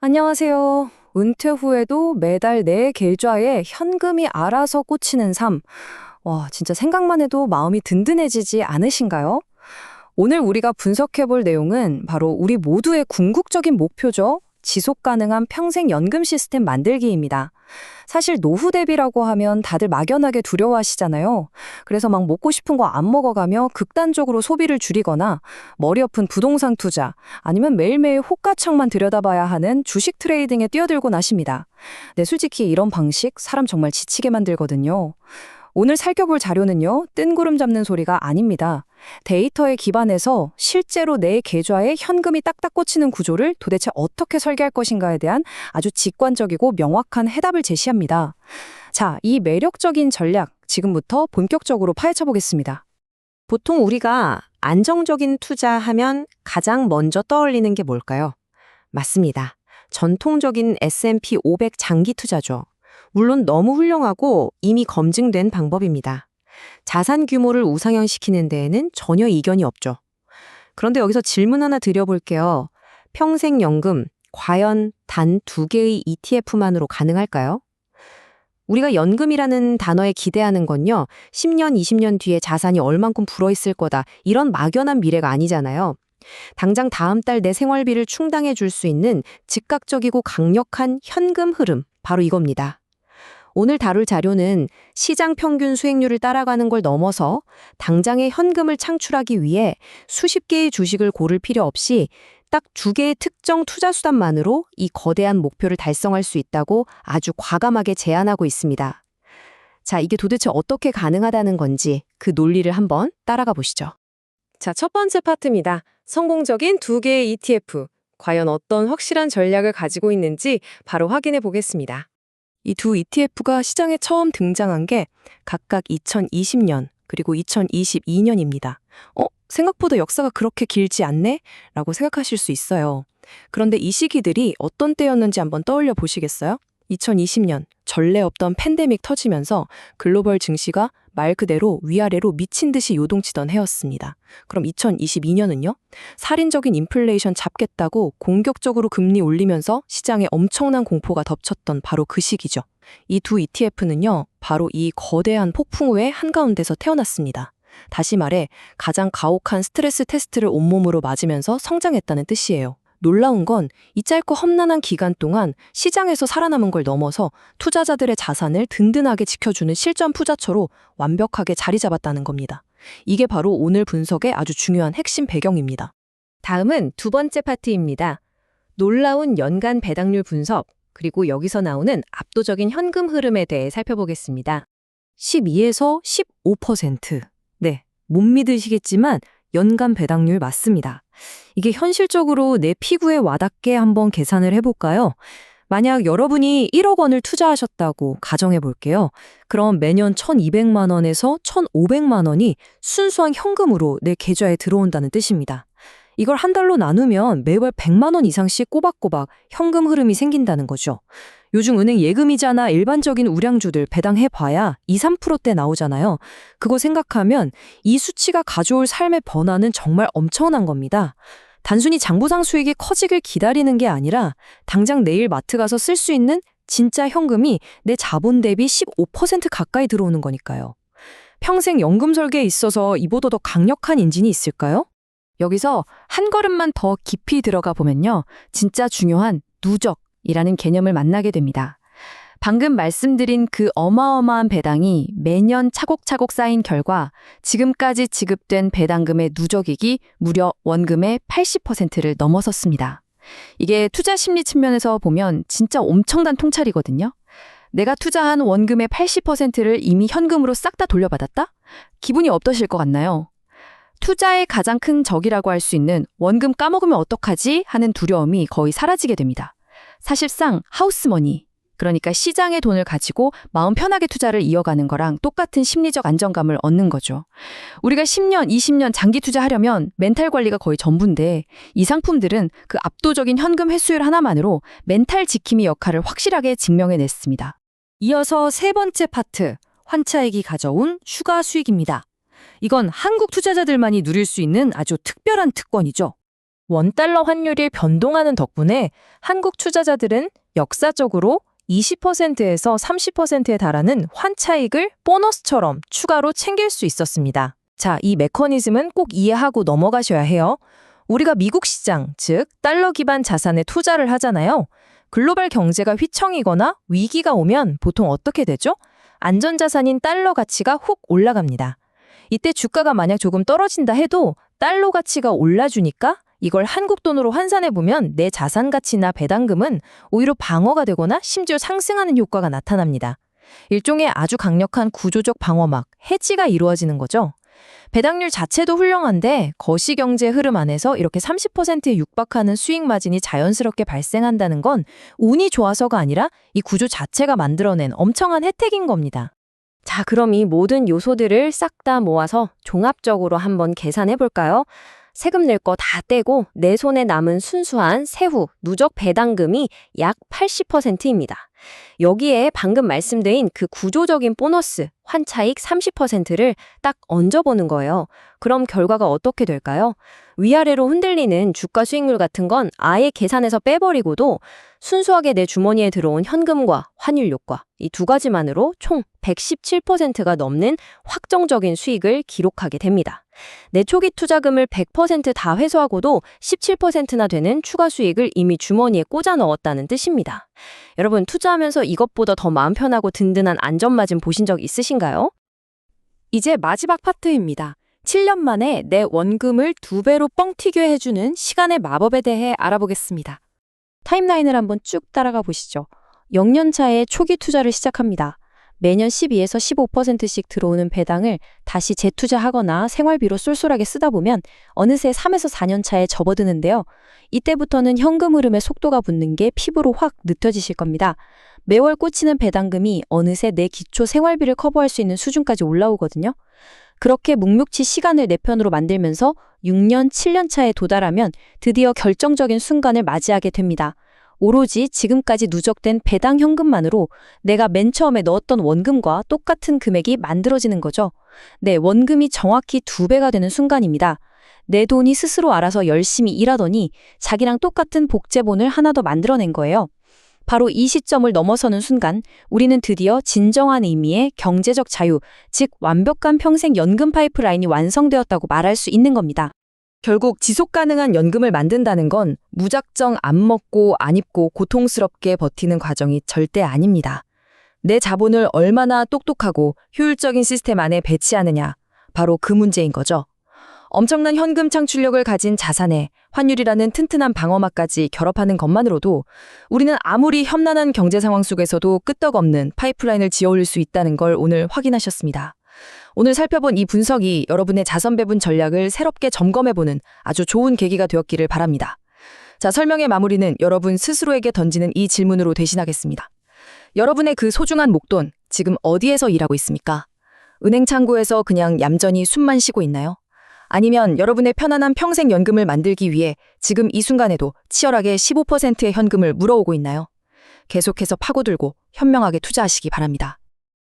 안녕하세요. 은퇴 후에도 매달 내 계좌에 현금이 알아서 꽂히는 삶. 와, 진짜 생각만 해도 마음이 든든해지지 않으신가요? 오늘 우리가 분석해 볼 내용은 바로 우리 모두의 궁극적인 목표죠. 지속 가능한 평생 연금 시스템 만들기입니다. 사실 노후 대비라고 하면 다들 막연하게 두려워하시잖아요. 그래서 막 먹고 싶은 거 안 먹어가며 극단적으로 소비를 줄이거나 머리 아픈 부동산 투자 아니면 매일매일 호가창만 들여다봐야 하는 주식 트레이딩에 뛰어들곤 하십니다. 네, 솔직히 이런 방식 사람 정말 지치게 만들거든요. 오늘 살펴볼 자료는요, 뜬구름 잡는 소리가 아닙니다. 데이터에 기반해서 실제로 내 계좌에 현금이 딱딱 꽂히는 구조를 도대체 어떻게 설계할 것인가에 대한 아주 직관적이고 명확한 해답을 제시합니다. 자, 이 매력적인 전략 지금부터 본격적으로 파헤쳐 보겠습니다. 보통 우리가 안정적인 투자하면 가장 먼저 떠올리는 게 뭘까요? 맞습니다. 전통적인 S&P 500 장기 투자죠. 물론 너무 훌륭하고 이미 검증된 방법입니다. 자산 규모를 우상향시키는 데에는 전혀 이견이 없죠. 그런데 여기서 질문 하나 드려볼게요. 평생연금, 과연 단 2개의 ETF만으로 가능할까요? 우리가 연금이라는 단어에 기대하는 건요, 10년, 20년 뒤에 자산이 얼만큼 불어있을 거다, 이런 막연한 미래가 아니잖아요. 당장 다음 달 내 생활비를 충당해 줄 수 있는 즉각적이고 강력한 현금 흐름, 바로 이겁니다. 오늘 다룰 자료는 시장 평균 수익률을 따라가는 걸 넘어서 당장의 현금을 창출하기 위해 수십 개의 주식을 고를 필요 없이 딱 2개의 특정 투자 수단만으로 이 거대한 목표를 달성할 수 있다고 아주 과감하게 제안하고 있습니다. 자, 이게 도대체 어떻게 가능하다는 건지 그 논리를 한번 따라가 보시죠. 자, 첫 번째 파트입니다. 성공적인 2개의 ETF. 과연 어떤 확실한 전략을 가지고 있는지 바로 확인해 보겠습니다. 이 두 ETF가 시장에 처음 등장한 게 각각 2020년 그리고 2022년입니다. 생각보다 역사가 그렇게 길지 않네? 라고 생각하실 수 있어요. 그런데 이 시기들이 어떤 때였는지 한번 떠올려 보시겠어요? 2020년 전례 없던 팬데믹 터지면서 글로벌 증시가 말 그대로 위아래로 미친 듯이 요동치던 해였습니다. 그럼 2022년은요? 살인적인 인플레이션 잡겠다고 공격적으로 금리 올리면서 시장에 엄청난 공포가 덮쳤던 바로 그 시기죠. 이 두 ETF는요, 바로 이 거대한 폭풍 우의 한가운데서 태어났습니다. 다시 말해 가장 가혹한 스트레스 테스트를 온몸으로 맞으면서 성장했다는 뜻이에요. 놀라운 건 이 짧고 험난한 기간 동안 시장에서 살아남은 걸 넘어서 투자자들의 자산을 든든하게 지켜주는 실전 투자처로 완벽하게 자리 잡았다는 겁니다. 이게 바로 오늘 분석의 아주 중요한 핵심 배경입니다. 다음은 두 번째 파트입니다. 놀라운 연간 배당률 분석, 그리고 여기서 나오는 압도적인 현금 흐름에 대해 살펴보겠습니다. 12에서 15%. 네, 못 믿으시겠지만 연간 배당률 맞습니다. 이게 현실적으로 내 피부에 와닿게 한번 계산을 해볼까요? 만약 여러분이 1억 원을 투자하셨다고 가정해 볼게요. 그럼 매년 1,200만 원에서 1,500만 원이 순수한 현금으로 내 계좌에 들어온다는 뜻입니다. 이걸 한 달로 나누면 매월 100만 원 이상씩 꼬박꼬박 현금 흐름이 생긴다는 거죠. 요즘 은행 예금이자나 일반적인 우량주들 배당해봐야 2, 3%대 나오잖아요. 그거 생각하면 이 수치가 가져올 삶의 변화는 정말 엄청난 겁니다. 단순히 장부상 수익이 커지길 기다리는 게 아니라 당장 내일 마트 가서 쓸 수 있는 진짜 현금이 내 자본 대비 15% 가까이 들어오는 거니까요. 평생 연금 설계에 있어서 이보다 더 강력한 인진이 있을까요? 여기서 한 걸음만 더 깊이 들어가 보면요, 진짜 중요한 누적이라는 개념을 만나게 됩니다. 방금 말씀드린 그 어마어마한 배당이 매년 차곡차곡 쌓인 결과 지금까지 지급된 배당금의 누적익이 무려 원금의 80%를 넘어섰습니다. 이게 투자 심리 측면에서 보면 진짜 엄청난 통찰이거든요. 내가 투자한 원금의 80%를 이미 현금으로 싹 다 돌려받았다? 기분이 어떠실 것 같나요? 투자의 가장 큰 적이라고 할 수 있는 원금 까먹으면 어떡하지? 하는 두려움이 거의 사라지게 됩니다. 사실상 하우스머니, 그러니까 시장의 돈을 가지고 마음 편하게 투자를 이어가는 거랑 똑같은 심리적 안정감을 얻는 거죠. 우리가 10년, 20년 장기 투자하려면 멘탈 관리가 거의 전부인데 이 상품들은 그 압도적인 현금 회수율 하나만으로 멘탈 지킴이 역할을 확실하게 증명해냈습니다. 이어서 세 번째 파트, 환차익이 가져온 추가 수익입니다. 이건 한국 투자자들만이 누릴 수 있는 아주 특별한 특권이죠. 원달러 환율이 변동하는 덕분에 한국 투자자들은 역사적으로 20%에서 30%에 달하는 환차익을 보너스처럼 추가로 챙길 수 있었습니다. 자, 이 메커니즘은 꼭 이해하고 넘어가셔야 해요. 우리가 미국 시장, 즉 달러 기반 자산에 투자를 하잖아요. 글로벌 경제가 휘청이거나 위기가 오면 보통 어떻게 되죠? 안전자산인 달러 가치가 훅 올라갑니다. 이때 주가가 만약 조금 떨어진다 해도 달러 가치가 올라주니까 이걸 한국 돈으로 환산해보면 내 자산 가치나 배당금은 오히려 방어가 되거나 심지어 상승하는 효과가 나타납니다. 일종의 아주 강력한 구조적 방어막, 해지가 이루어지는 거죠. 배당률 자체도 훌륭한데 거시경제 흐름 안에서 이렇게 30%에 육박하는 수익 마진이 자연스럽게 발생한다는 건 운이 좋아서가 아니라 이 구조 자체가 만들어낸 엄청난 혜택인 겁니다. 자, 그럼 이 모든 요소들을 싹 다 모아서 종합적으로 한번 계산해 볼까요? 세금 낼 거 다 떼고 내 손에 남은 순수한 세후, 누적 배당금이 약 80%입니다. 여기에 방금 말씀드린 그 구조적인 보너스, 환차익 30%를 딱 얹어보는 거예요. 그럼 결과가 어떻게 될까요? 위아래로 흔들리는 주가 수익률 같은 건 아예 계산해서 빼버리고도 순수하게 내 주머니에 들어온 현금과 환율 효과, 이 두 가지만으로 총 117%가 넘는 확정적인 수익을 기록하게 됩니다. 내 초기 투자금을 100% 회수하고도 17%나 되는 추가 수익을 이미 주머니에 꽂아 넣었다는 뜻입니다. 여러분, 투자하면서 이것보다 더 마음 편하고 든든한 안전마진 보신 적 있으신가요? 이제 마지막 파트입니다. 7년 만에 내 원금을 2배로 뻥튀겨 해주는 시간의 마법에 대해 알아보겠습니다. 타임라인을 한번 쭉 따라가 보시죠. 0년 차에 초기 투자를 시작합니다. 매년 12에서 15%씩 들어오는 배당을 다시 재투자하거나 생활비로 쏠쏠하게 쓰다 보면 어느새 3에서 4년 차에 접어드는데요. 이때부터는 현금 흐름에 속도가 붙는 게 피부로 확 느껴지실 겁니다. 매월 꽂히는 배당금이 어느새 내 기초 생활비를 커버할 수 있는 수준까지 올라오거든요. 그렇게 묵묵히 시간을 내 편으로 만들면서 6년, 7년 차에 도달하면 드디어 결정적인 순간을 맞이하게 됩니다. 오로지 지금까지 누적된 배당 현금만으로 내가 맨 처음에 넣었던 원금과 똑같은 금액이 만들어지는 거죠. 네, 원금이 정확히 2배가 되는 순간입니다. 내 돈이 스스로 알아서 열심히 일하더니 자기랑 똑같은 복제본을 하나 더 만들어낸 거예요. 바로 이 시점을 넘어서는 순간 우리는 드디어 진정한 의미의 경제적 자유, 즉 완벽한 평생 연금 파이프라인이 완성되었다고 말할 수 있는 겁니다. 결국 지속 가능한 연금을 만든다는 건 무작정 안 먹고 안 입고 고통스럽게 버티는 과정이 절대 아닙니다. 내 자본을 얼마나 똑똑하고 효율적인 시스템 안에 배치하느냐, 바로 그 문제인 거죠. 엄청난 현금 창출력을 가진 자산에 환율이라는 튼튼한 방어막까지 결합하는 것만으로도 우리는 아무리 험난한 경제 상황 속에서도 끄떡없는 파이프라인을 지어올릴 수 있다는 걸 오늘 확인하셨습니다. 오늘 살펴본 이 분석이 여러분의 자선 배분 전략을 새롭게 점검해보는 아주 좋은 계기가 되었기를 바랍니다. 자, 설명의 마무리는 여러분 스스로에게 던지는 이 질문으로 대신하겠습니다. 여러분의 그 소중한 목돈, 지금 어디에서 일하고 있습니까? 은행 창구에서 그냥 얌전히 숨만 쉬고 있나요? 아니면 여러분의 편안한 평생 연금을 만들기 위해 지금 이 순간에도 치열하게 15%의 현금을 물어오고 있나요? 계속해서 파고들고 현명하게 투자하시기 바랍니다.